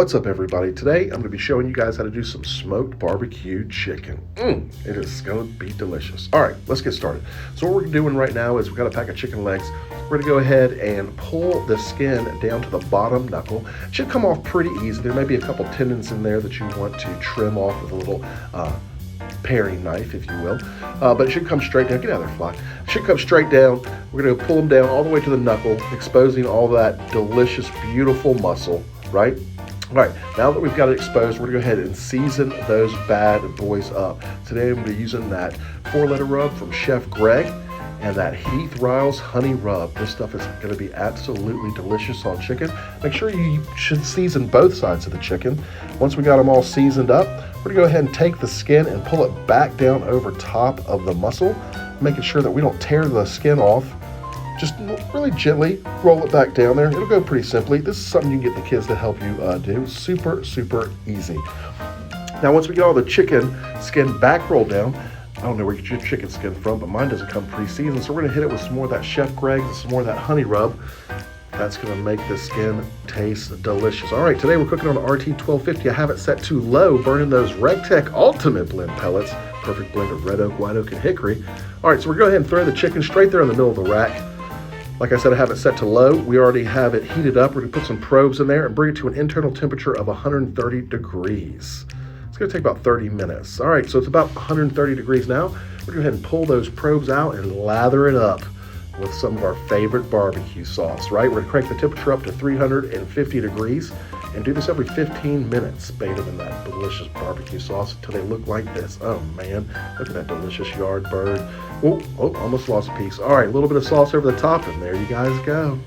What's up, everybody? Today I'm going to be showing you guys how to do some smoked barbecue chicken. It is going to be delicious. All right, let's get started. So what we're doing right now is we've got a pack of chicken legs. We're going to go ahead and pull the skin down to the bottom knuckle. It should come off pretty easy. There may be a couple tendons in there that you want to trim off with a little paring knife, if you will, but it should come straight down. Get out of there, fly. It should come straight down. We're going to pull them down all the way to the knuckle, exposing all that delicious, beautiful muscle, right? All right, now that we've got it exposed, we're gonna go ahead and season those bad boys up. Today I'm gonna be using that 4-letter rub from Chef Greg and that Heath Riles honey rub. This stuff is gonna be absolutely delicious on chicken. Make sure you should season both sides of the chicken. Once we got them all seasoned up, we're gonna go ahead and take the skin and pull it back down over top of the muscle, making sure that we don't tear the skin off. Just really gently roll it back down there. It'll go pretty simply. This is something you can get the kids to help you do. Super, super easy. Now, once we get all the chicken skin back rolled down, I don't know where you get your chicken skin from, but mine doesn't come pre-seasoned. So we're gonna hit it with some more of that Chef Greg's and some more of that honey rub. That's gonna make the skin taste delicious. All right, today we're cooking on RT 1250. I have it set to low, burning those recteq Ultimate Blend pellets. Perfect blend of red oak, white oak, and hickory. All right, so we're gonna go ahead and throw the chicken straight there in the middle of the rack. Like I said, I have it set to low. We already have it heated up. We're gonna put some probes in there and bring it to an internal temperature of 130 degrees. It's gonna take about 30 minutes. All right, so it's about 130 degrees now. We're gonna go ahead and pull those probes out and lather it up with some of our favorite barbecue sauce, right? We're gonna crank the temperature up to 350 degrees and do this every 15 minutes. Bathe them in that delicious barbecue sauce until they look like this. Oh man, look at that delicious yard bird. Oh, almost lost a piece. All right, a little bit of sauce over the top and there you guys go.